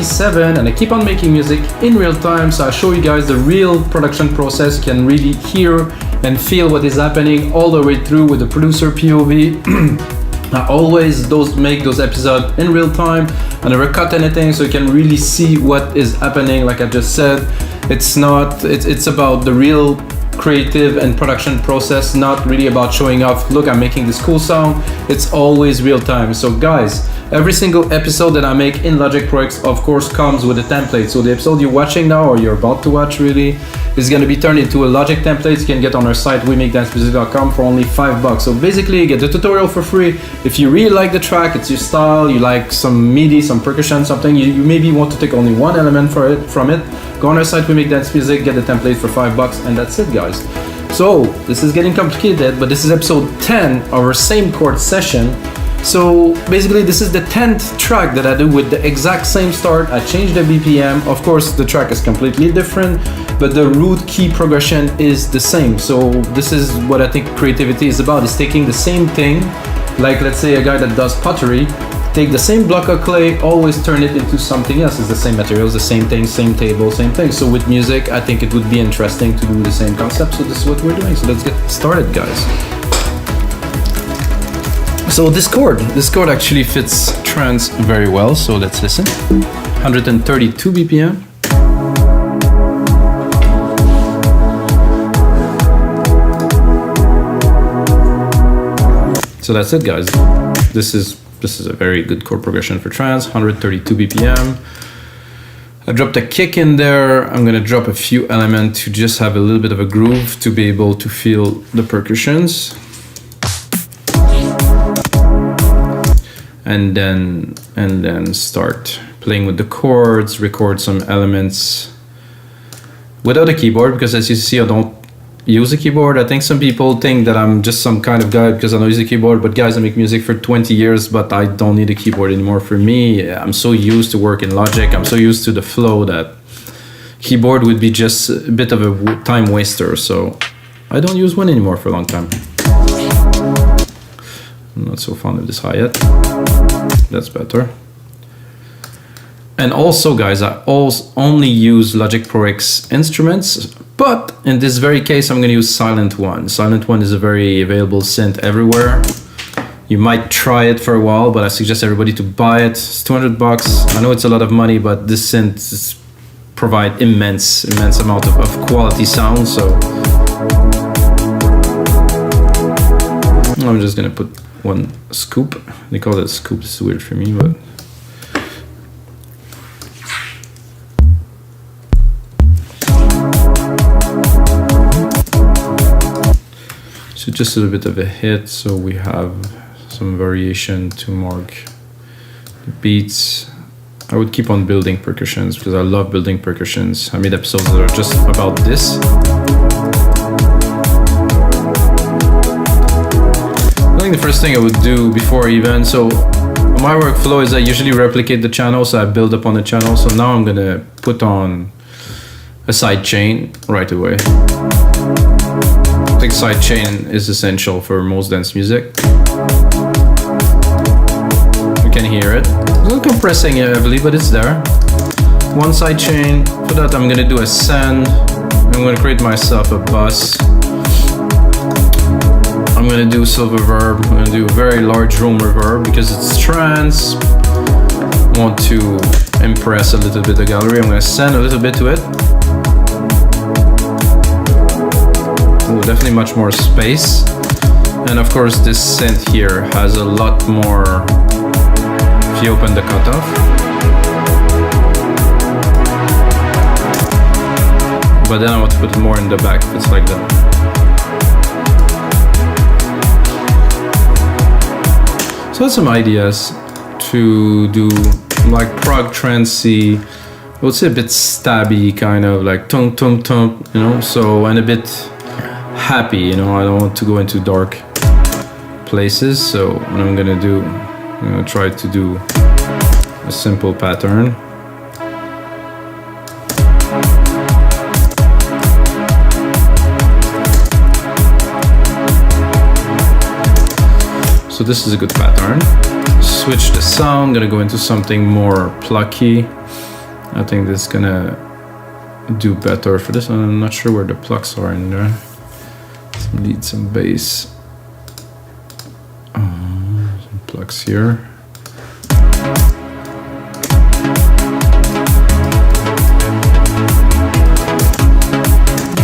27 and I keep on making music in real time, so I show you guys the real production process. You can really hear and feel what is happening all the way through with the producer POV. I always make those episodes in real time. I never cut anything, so you can really see what is happening. Like I just said, it's about the real creative and production process, not really about showing off, look, I'm making this cool sound. It's always real time. So guys, every single episode that I make in Logic Pro X, of course, comes with a template. So the episode you're watching now, or you're about to watch really, is going to be turned into a Logic template you can get on our site, wemakedancemusic.com, for only $5. So basically you get the tutorial for free. If you really like the track, it's your style, you like some MIDI, some percussion, something, you maybe want to take only one element from it, go on our site, We Make Dance Music, get the template for $5, and that's it, guys. So this is getting complicated, but this is episode 10 of our same chord session. So basically this is the 10th track that I do with the exact same start. I changed the BPM. Of course the track is completely different, but the root key progression is the same. So this is what I think creativity is about, is taking the same thing, like let's say a guy that does pottery, take the same block of clay, always turn it into something else. It's the same materials, the same thing, same table, same thing. So with music, I think it would be interesting to do the same concept. So this is what we're doing. So let's get started, guys. So this chord actually fits trance very well. So let's listen. 132 BPM. So that's it, guys. This is a very good chord progression for trance. 132 BPM. I dropped a kick in there. I'm gonna drop a few elements to just have a little bit of a groove to be able to feel the percussions. And then start playing with the chords, record some elements without a keyboard, because as you see, I don't use a keyboard. I think some people think that I'm just some kind of guy because I don't use a keyboard, but guys, I make music for 20 years, but I don't need a keyboard anymore. For me, I'm so used to work in Logic, I'm so used to the flow that keyboard would be just a bit of a time waster, so I don't use one anymore for a long time. I'm not so fond of this hi-hat. That's better. And also, guys, I only use Logic Pro X instruments, but in this very case, I'm going to use Sylenth1. Sylenth1 is a very available synth everywhere. You might try it for a while, but I suggest everybody to buy it. It's $200. I know it's a lot of money, but this synth provide immense amount of quality sound. So I'm just going to put one scoop. They call it a scoop. It's weird for me, but so just a little bit of a hit, so we have some variation to mark the beats. I would keep on building percussions because I love building percussions. I made episodes that are just about this. I think the first thing I would do before even, so my workflow is I usually replicate the channel, so I build up on the channel. So now I'm gonna put on a side chain right away. I think side chain is essential for most dance music. You can hear it. It's not compressing heavily, but it's there. One side chain. For that, I'm gonna do a send. I'm gonna create myself a bus. I'm gonna do silver reverb. I'm gonna do a very large room reverb because it's trance. I want to impress a little bit the gallery. I'm gonna send a little bit to it. Ooh, definitely much more space. And of course this synth here has a lot more if you open the cutoff. But then I want to put more in the back if it's like that. So some ideas to do like prog trancey, I would say a bit stabby, kind of like tung tung tung, you know, so, and a bit happy, you know. I don't want to go into dark places, so what I'm gonna do, I'm gonna try to do a simple pattern. So this is a good pattern. Switch the sound, gonna go into something more plucky. I think this is gonna do better for this one. I'm not sure where the plugs are in there. Some lead, some bass. Some plugs here.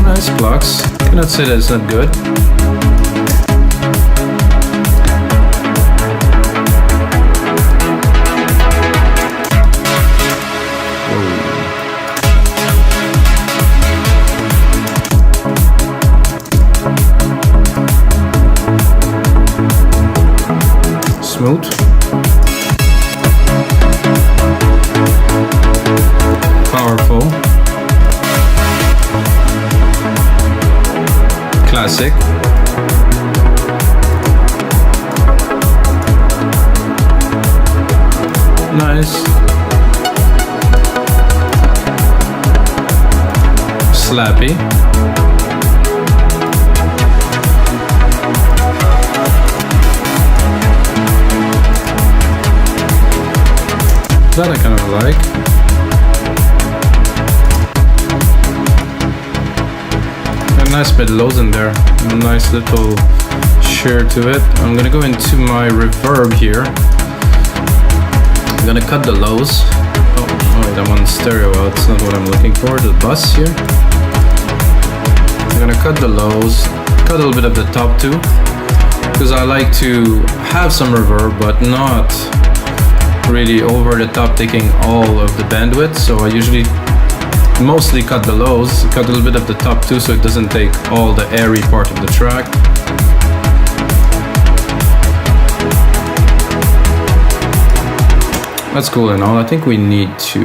Nice plugs. Cannot say that it's not good. Smooth. Powerful. Classic. Nice. Slappy. That I kind of like. A nice bit lows in there. A nice little share to it. I'm gonna go into my reverb here. I'm gonna cut the lows. Oh, that one's stereo out. It's not what I'm looking for. The bus here. I'm gonna cut the lows. Cut a little bit of the top too, because I like to have some reverb, but not really over the top, taking all of the bandwidth. So I usually mostly cut the lows, cut a little bit of the top too, so it doesn't take all the airy part of the track. That's cool and all. I think we need to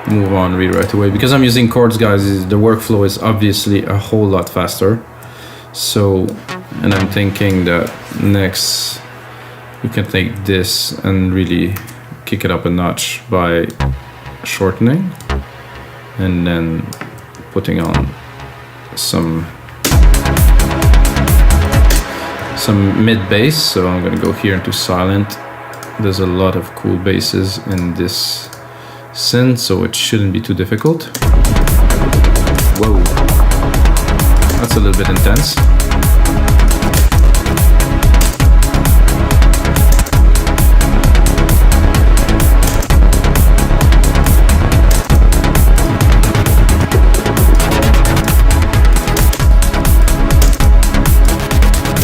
move on really right away, because I'm using chords, guys. The workflow is obviously a whole lot faster. So, and I'm thinking that next we can take this and really kick it up a notch by shortening and then putting on some mid bass. So I'm gonna go here into Sylenth. There's a lot of cool basses in this synth, so it shouldn't be too difficult. Whoa, that's a little bit intense.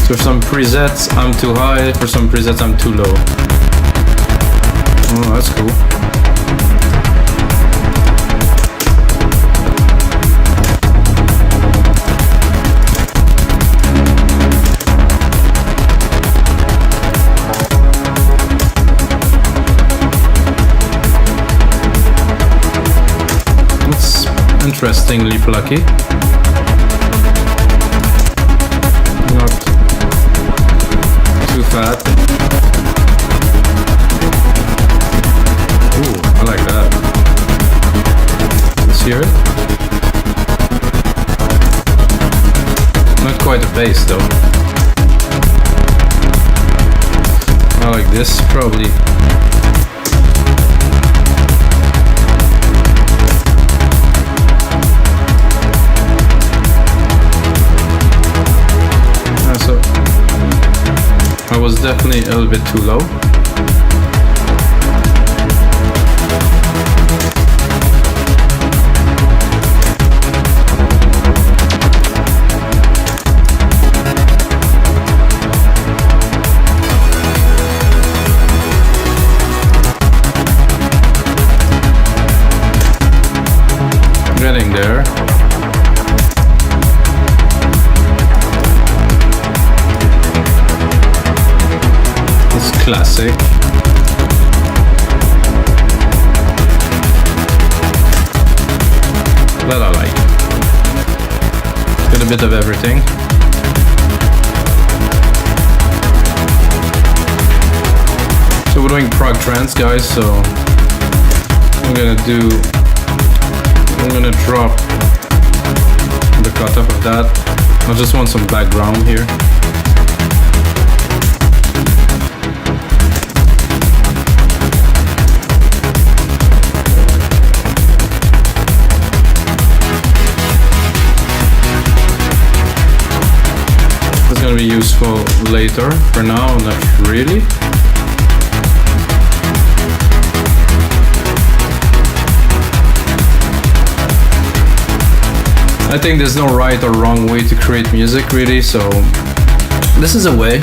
So for some presets I'm too high, for some presets I'm too low. Oh, that's cool. It's interestingly plucky. Not too fat. Ooh, I like that. Let's hear it. Not quite a bass though. I like this probably. So I was definitely a little bit too low. Getting there. It's classic. That I like. Got a bit of everything. So we're doing prog trance, guys, so I'm gonna drop the cutoff of that. I just want some background here. gonna be useful later. For now, not really. I think there's no right or wrong way to create music, really, so this is a way,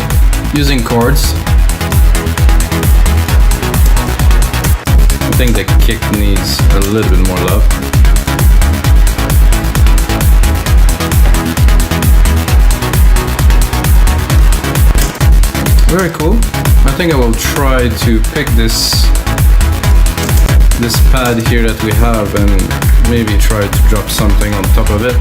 using chords. I think the kick needs a little bit more love. Very cool. I think I will try to pick this pad here that we have and maybe try to drop something on top of it.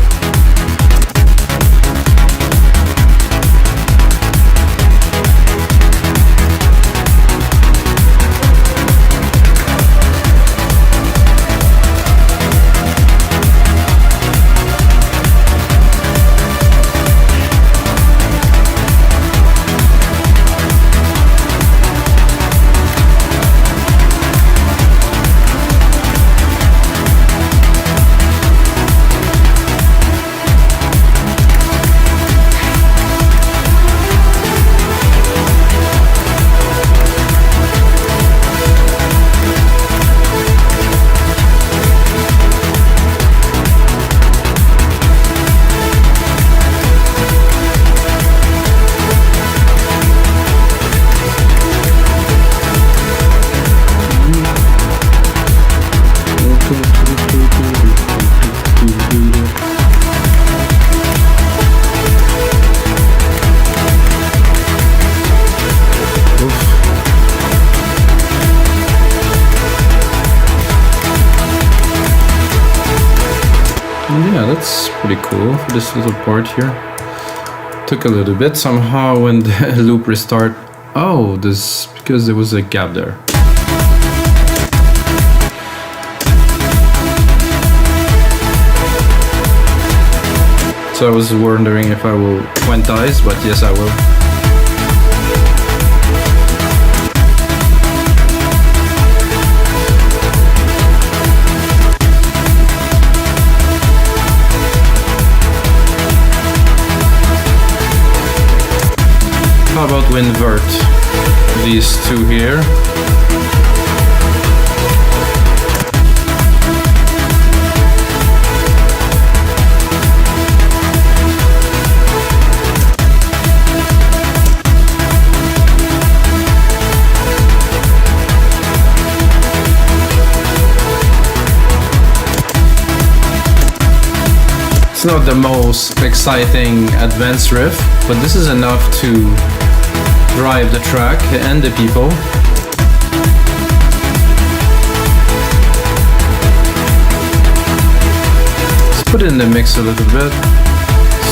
Yeah, that's pretty cool for this little part here. Took a little bit somehow when the loop restart. Oh, this because there was a gap there. So I was wondering if I will quantize, but yes, I will. How about we invert these two here? It's not the most exciting advanced riff, but this is enough to drive the track and the people. Let's put it in the mix a little bit.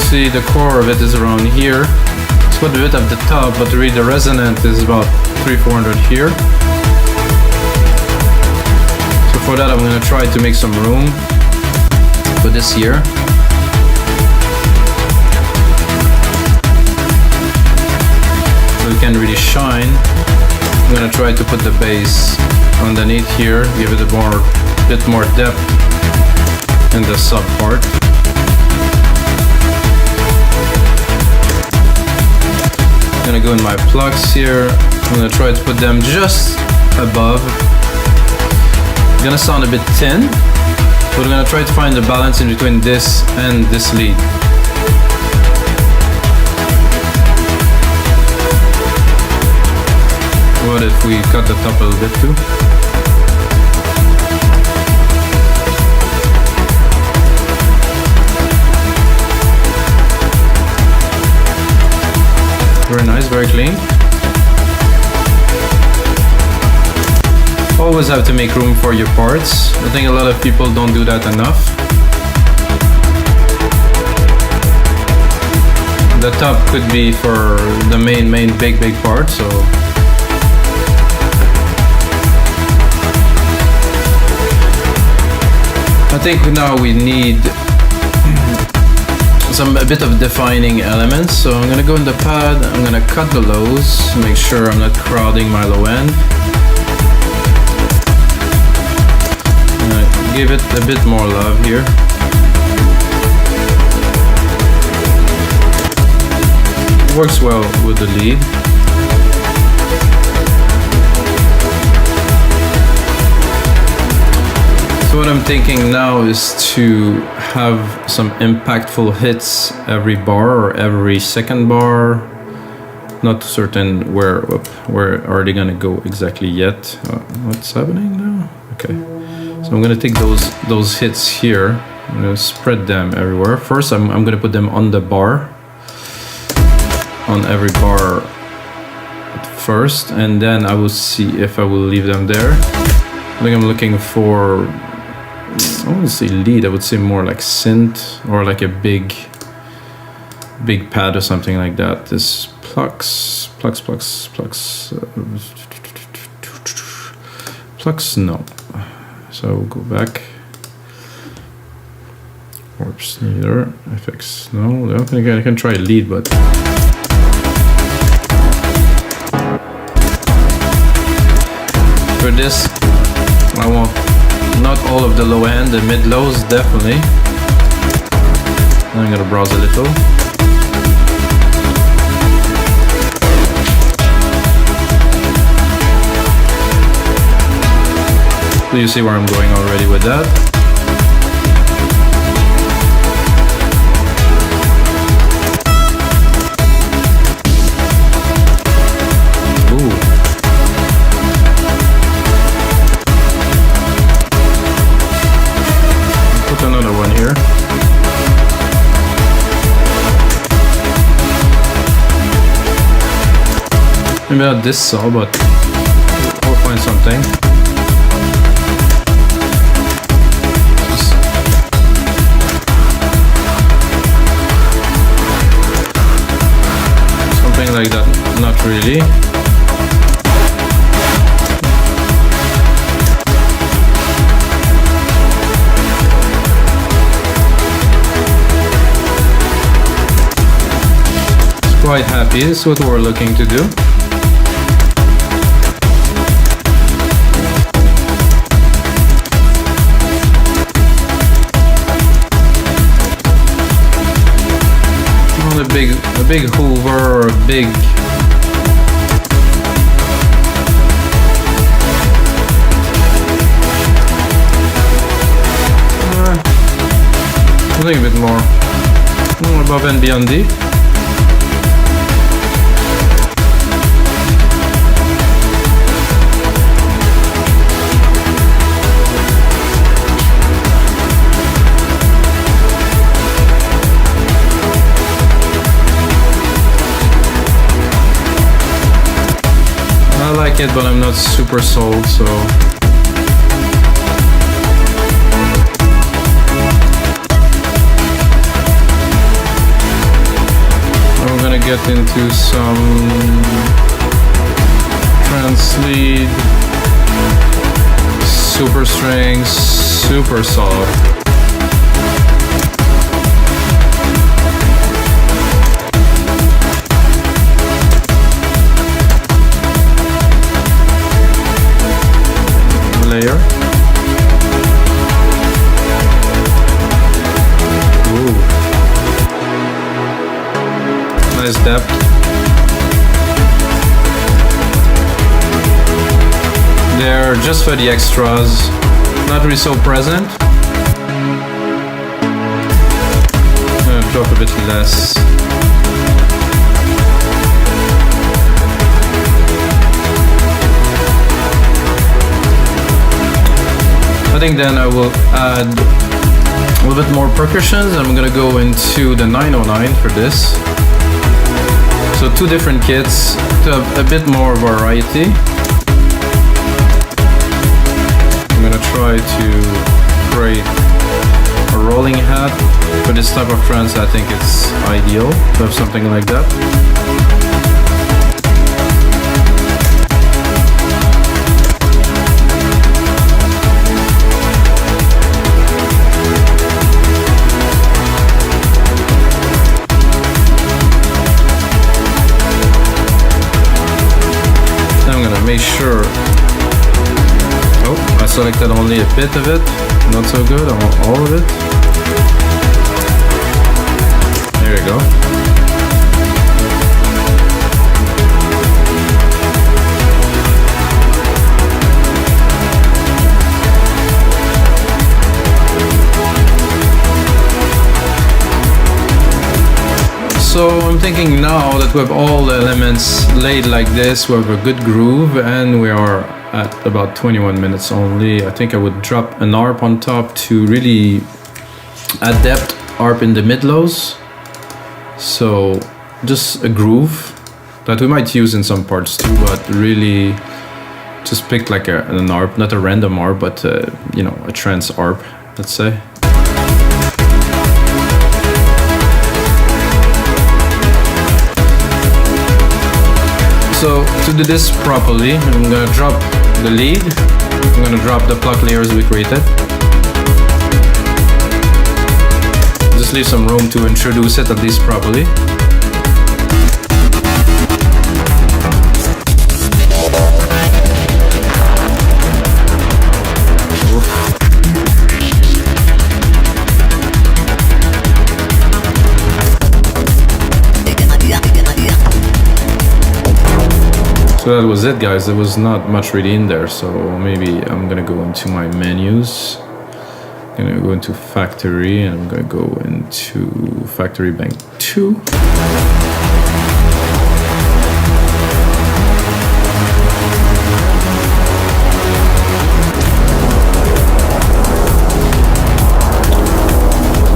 See, the core of it is around here. Let's put a bit at the top, but really the resonant is about 300-400 here. So for that I'm going to try to make some room for this here. We can really shine. I'm gonna try to put the bass underneath here, give it a bit more depth in the sub part. I'm gonna go in my plugs here. I'm gonna try to put them just above. It's gonna sound a bit thin, but we're gonna try to find the balance in between this and this lead. What if we cut the top a little bit too? Very nice, very clean. Always have to make room for your parts. I think a lot of people don't do that enough. The top could be for the main big part, so I think now we need a bit of defining elements. So I'm gonna go in the pad, I'm gonna cut the lows, make sure I'm not crowding my low end. I'm gonna give it a bit more love here. works well with the lead. So what I'm thinking now is to have some impactful hits every bar or every second bar. Not certain where are they gonna go exactly yet. What's happening now? Okay, so I'm gonna take those hits here. I'm gonna spread them everywhere. First, I'm gonna put them on the bar, on every bar first, and then I will see if I will leave them there. I think I'm looking for, I wouldn't say lead, I would say more like synth or like a big pad or something like that. This plucks, no. So we'll go back. Warps neither. FX, no. I don't think I can try lead, but for this, I want not all of the low end, the mid lows definitely. I'm gonna browse a little. So you see where I'm going already with that. Ooh. Put another one here. Maybe not this saw, but we'll find something. Like that, not really. It's quite happy, this is what we're looking to do. A big Hoover or a big I think a bit more above and beyond deep. I like it, but I'm not super sold, so I'm gonna get into some trance lead, super strings, super soft. Layer. Ooh. Nice depth. They're just for the extras, not really so present. I'm gonna drop a bit less. I think then I will add a little bit more percussions. I'm gonna go into the 909 for this. So two different kits to have a bit more variety. I'm gonna try to create a rolling hat. For this type of trance, I think it's ideal to have something like that. Make sure. Oh, I selected only a bit of it. Not so good. I want all of it. There you go. So I'm thinking now that we have all the elements laid like this, we have a good groove, and we are at about 21 minutes only. I think I would drop an arp on top to really add depth, arp in the mid-lows. So just a groove that we might use in some parts too, but really just pick like an arp, not a random arp, but you know, a trance arp, let's say. So to do this properly, I'm gonna drop the lead, I'm gonna drop the pluck layers we created. Just leave some room to introduce it at least properly. So that was it, guys. There was not much really in there, so maybe I'm gonna go into my menus. I'm gonna go into factory, and I'm gonna go into factory bank 2.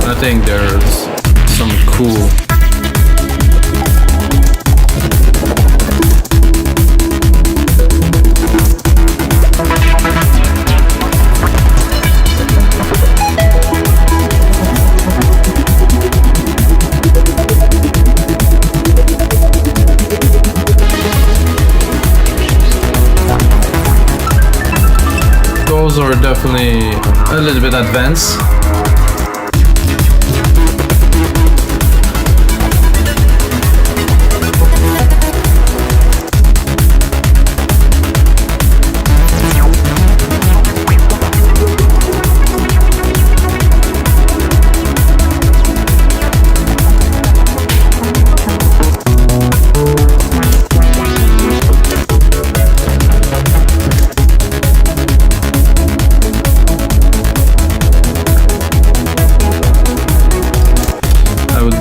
I think there's some cool are definitely a little bit advanced.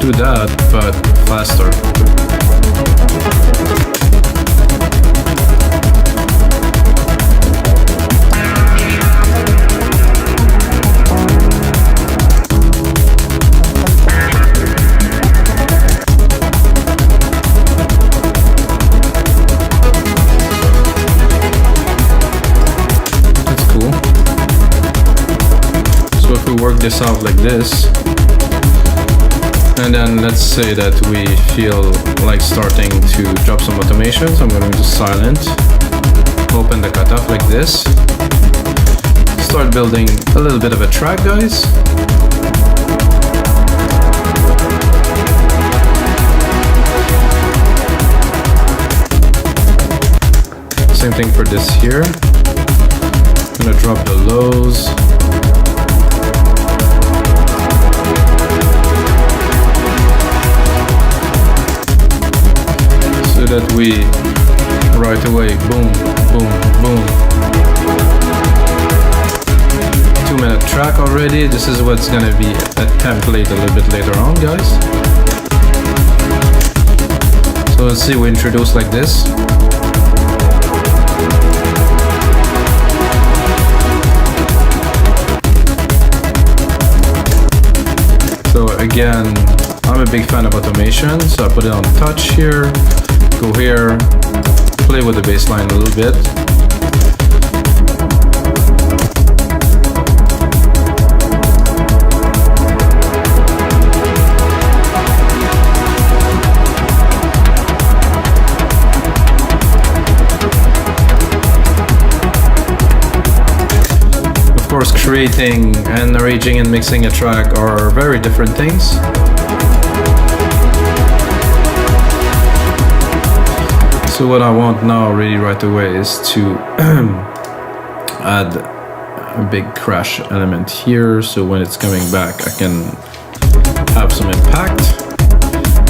Do that, but faster. That's cool. So if we work this out like this, and then let's say that we feel like starting to drop some automations. I'm going to silent, open the cutoff like this, start building a little bit of a track, guys. Same thing for this here. I'm going to drop the lows. That we right away boom, boom, boom. 2-minute track already. This is what's gonna be a template a little bit later on, guys. So let's see, we introduce like this. So again, I'm a big fan of automation, so I put it on touch here. Go here, play with the bass line a little bit. Of course, creating and arranging and mixing a track are very different things. So what I want now really right away is to add a big crash element here, so when it's coming back I can have some impact.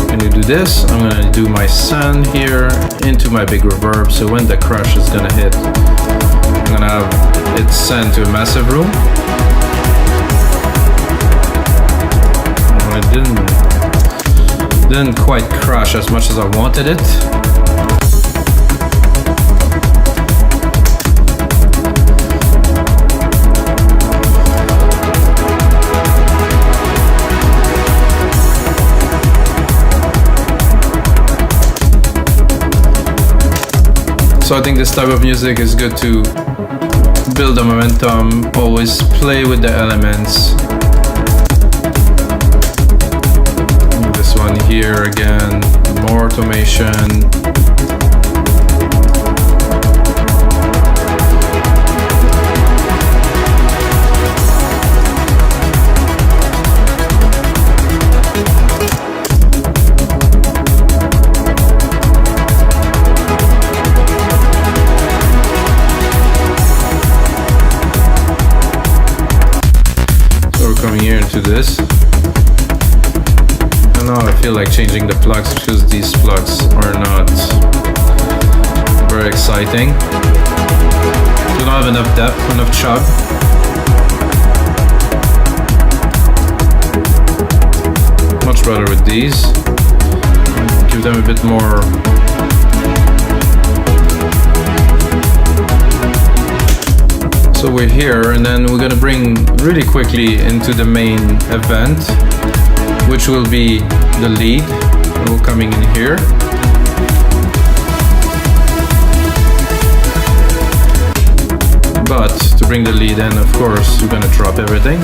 I'm gonna do this, I'm gonna do my send here into my big reverb, so when the crash is gonna hit, I'm gonna have it send to a massive room. Didn't quite crash as much as I wanted it. So I think this type of music is good to build the momentum, always play with the elements. This one here again, more automation. Here into this, and now I feel like changing the plugs because these plugs are not very exciting. We don't have enough depth, enough chug. Much better with these. Give them a bit more. So we're here, and then we're gonna bring really quickly into the main event, which will be the lead. We're coming in here. But to bring the lead in, of course, we're gonna drop everything.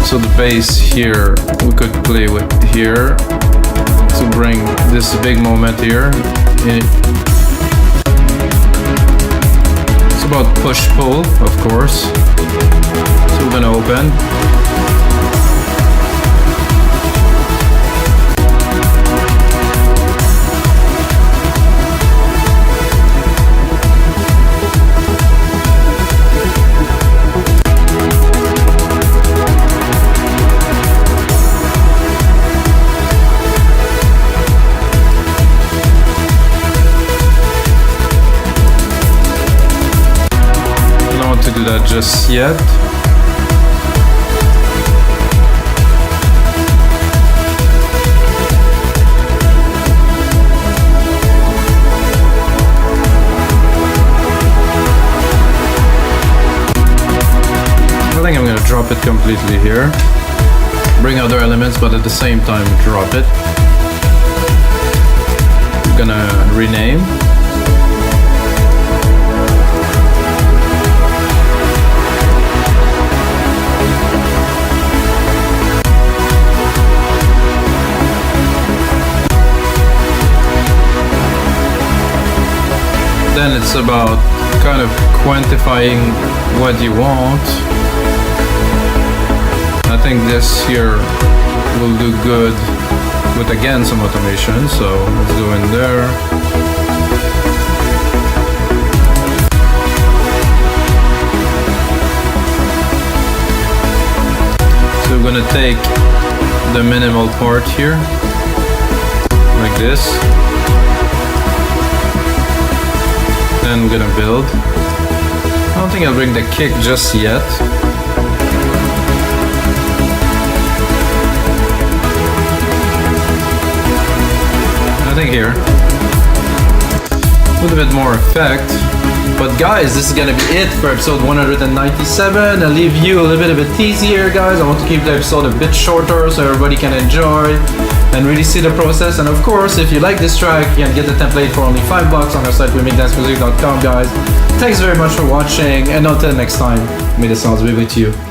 So the bass here, we could play with here to bring this big moment here. It's about push-pull, of course. So we're gonna open. Do that just yet. I think I'm gonna drop it completely here. Bring other elements, but at the same time drop it. I'm gonna rename. Then it's about kind of quantifying what you want. I think this here will do good with again some automation, so let's go in there. So we're gonna take the minimal part here, like this. Then we're gonna build. I don't think I'll bring the kick just yet. I think here, with a bit more effect. But guys, this is gonna be it for episode 197. I'll leave you a little bit of a tease here, guys. I want to keep the episode a bit shorter so everybody can enjoy and really see the process. And of course, if you like this track, you can get the template for only $5 on our site, weMakeDanceMusic.com, guys. Thanks very much for watching, and until next time, may the sounds be with you.